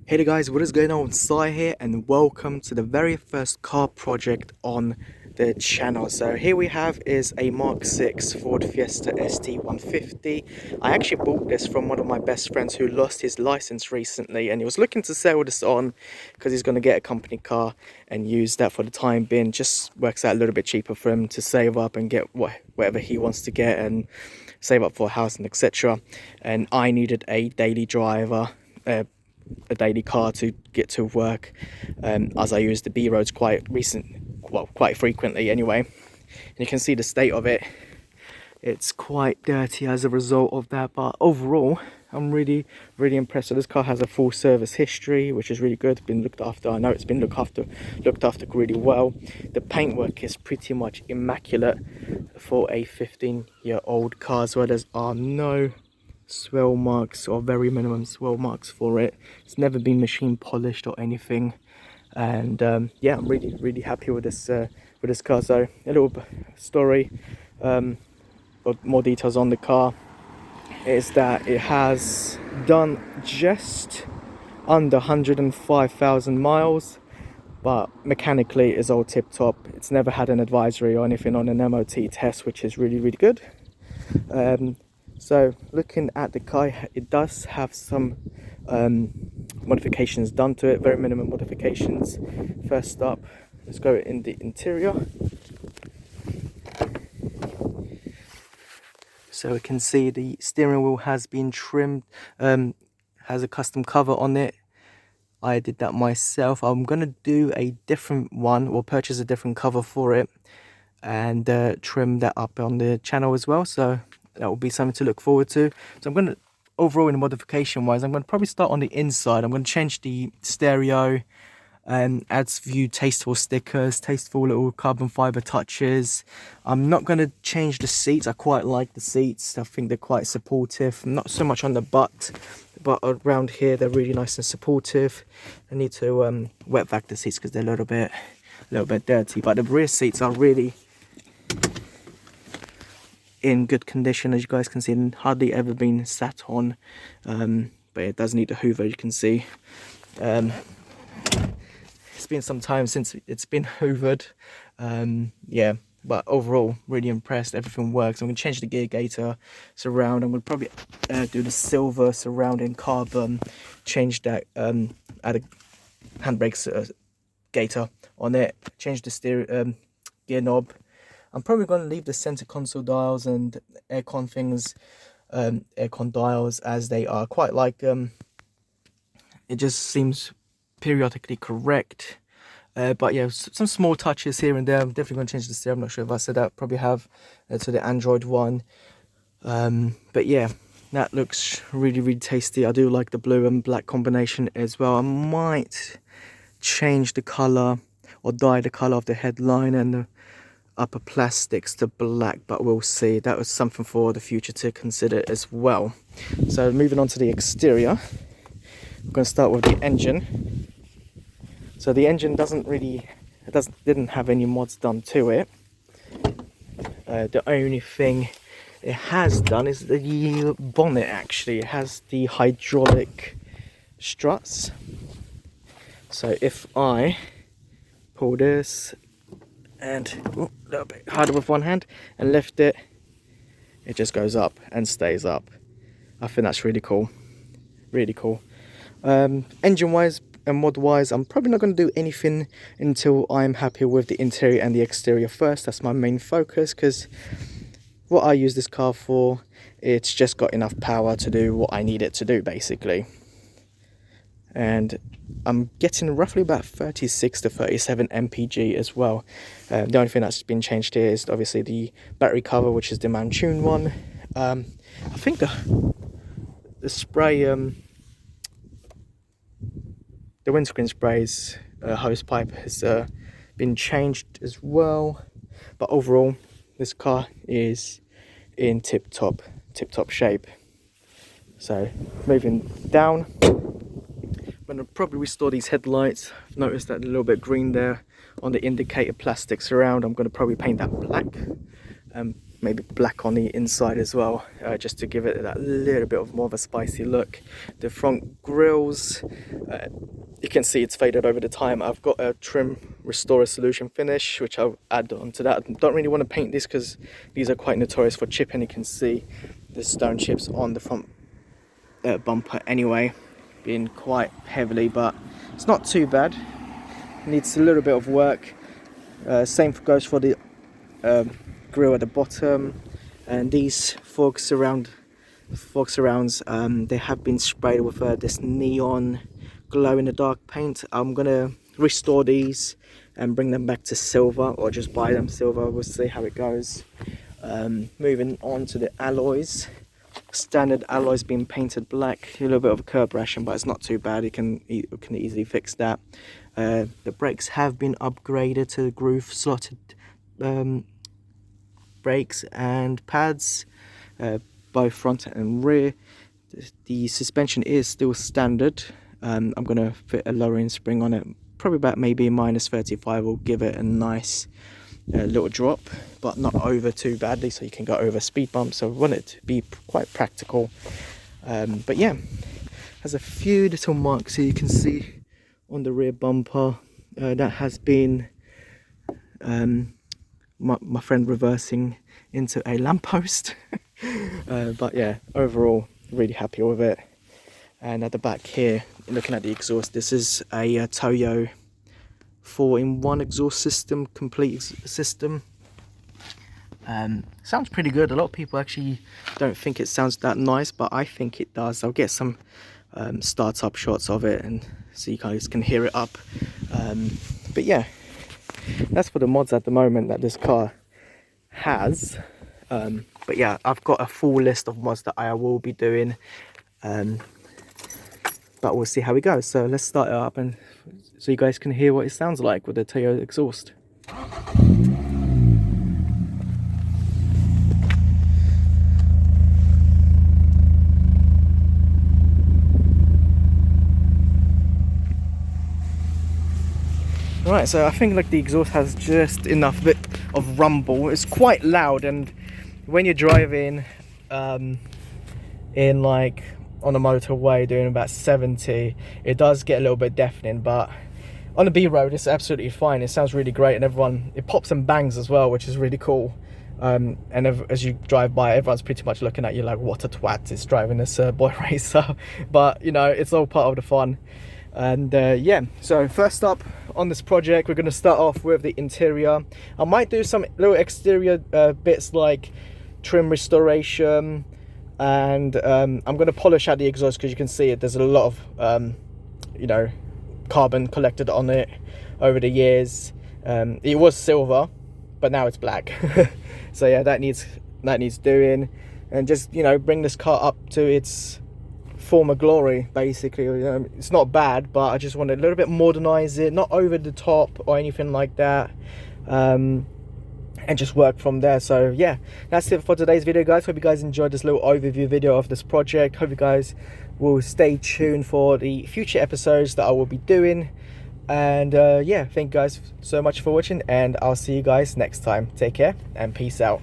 Hey there guys, what is going on? Sai here and welcome to the very first car project on the channel. So here we have is a Mark 6 Ford Fiesta ST150. I actually bought this from one of my best friends who lost his license recently, and he was looking to sell this on because he's going to get a company car and use that for the time being. Just works out a little bit cheaper for him to save up and get whatever he wants to get and save up for a house and etc. And I needed a daily driver, a daily car to get to work, as I use the B roads quite frequently anyway. And you can see the state of it. It's quite dirty as a result of that, but overall I'm really impressed. So this car has a full service history, which is really good. Been looked after. I know it's been looked after really well. The paintwork is pretty much immaculate for a 15-year-old car as well. There are no swell marks or very minimum swell marks for it. It's never been machine polished or anything, and yeah, I'm really happy with this car. So a little story, or more details on the car is that it has done just under 105,000 miles, but mechanically is all tip top. It's never had an advisory or anything on an MOT test, which is really good. So looking at the car, it does have some modifications done to it, very minimum modifications. First up, let's go in the interior. So we can see the steering wheel has been trimmed, has a custom cover on it. I did that myself. I'm going to do a different one, or purchase a different cover for it, and trim that up on the channel as well. So that will be something to look forward to. So I'm going to, overall in the modification wise, I'm going to probably start on the inside. I'm going to change the stereo and add a few tasteful stickers, tasteful little carbon fiber touches. I'm not going to change the seats. I quite like the seats. I think they're quite supportive. Not so much on the butt, but around here they're really nice and supportive. I need to wet vac the seats because they're a little bit dirty. But the rear seats are really in good condition, as you guys can see, and hardly ever been sat on, but it does need a hoover, you can see. It's been some time since it's been hoovered, yeah, but overall really impressed. Everything works. I'm going to change the gear gator surround. I'm going to probably do the silver surrounding carbon, change that, add a handbrake gator on it, change the gear knob. I'm probably going to leave the center console dials and aircon things, aircon dials as they are. Quite like it just seems periodically correct. But yeah, some small touches here and there. I'm definitely going to change the steering. I'm not sure if I said that. Probably have to the Android one. But yeah, that looks really tasty. I do like the blue and black combination as well. I might change the color or dye the color of the headline and the upper plastics to black, but we'll see. That was something for the future to consider as well. So moving on to the exterior, we're going to start with the engine. So the engine didn't have any mods done to it. The only thing it has done is the bonnet. Actually, it has the hydraulic struts. So if I pull this and a little bit harder with one hand and lift it, it just goes up and stays up. I think that's really cool. Engine wise and mod wise, I'm probably not going to do anything until I'm happy with the interior and the exterior first. That's my main focus, because what I use this car for, it's just got enough power to do what I need it to do basically. And I'm getting roughly about 36 to 37 mpg as well. The only thing that's been changed here is obviously the battery cover, which is the Manchun one. I think the spray, the windscreen spray's hose pipe has been changed as well. But overall, this car is in tip top shape. So moving down, I'm going to probably restore these headlights. I've noticed that a little bit green there on the indicator plastic surround. I'm going to probably paint that black. maybe black on the inside as well, just to give it that little bit of more of a spicy look. The front grills, you can see it's faded over the time. I've got a trim restorer solution finish, which I'll add on to that. I don't really want to paint this because these are quite notorious for chipping. You can see the stone chips on the front bumper anyway, being quite heavily, but it's not too bad. Needs a little bit of work. Same goes for the grill at the bottom, and these fog surrounds, they have been sprayed with this neon glow in the dark paint. I'm gonna restore these and bring them back to silver, or just buy them silver. We'll see how it goes. Moving on to the alloys. Standard alloys being painted black, a little bit of a curb ration, but it's not too bad. You can easily fix that. The brakes have been upgraded to groove slotted brakes and pads, both front and rear. The suspension is still standard. I'm gonna fit a lowering spring on it, probably about maybe -35 will give it a nice little drop, but not over too badly, so you can go over speed bumps. So I want it to be quite practical. But yeah, has a few little marks here you can see on the rear bumper. That has been my friend reversing into a lamppost. But yeah, overall really happy with it. And at the back here, looking at the exhaust, this is a Toyo 4-in-1 exhaust system, complete system. Sounds pretty good. A lot of people actually don't think it sounds that nice, but I think it does. I'll get some start-up shots of it, and so you guys can hear it up. But yeah, that's for the mods at the moment that this car has. But yeah, I've got a full list of mods that I will be doing, but we'll see how we go. So let's start it up, and so you guys can hear what it sounds like with the Toyo exhaust. Right, so I think like the exhaust has just enough bit of rumble. It's quite loud, and when you're driving in like on a motorway doing about 70, it does get a little bit deafening, but on the B road it's absolutely fine. It sounds really great, and it pops and bangs as well, which is really cool. And as you drive by, everyone's pretty much looking at you like, what a twat is driving this boy racer. But you know, it's all part of the fun. And yeah, so first up on this project, we're going to start off with the interior. I might do some little exterior bits like trim restoration, and I'm going to polish out the exhaust, because you can see it, there's a lot of you know, carbon collected on it over the years. It was silver, but now it's black. So yeah, that needs doing, and just, you know, bring this car up to its former glory, basically. It's not bad, but I just want to a little bit modernize it, not over the top or anything like that, and just work from there. So yeah, that's it for today's video, guys. Hope you guys enjoyed this little overview video of this project. Hope you guys will stay tuned for the future episodes that I will be doing. And yeah, thank you guys so much for watching, and I'll see you guys next time. Take care and peace out.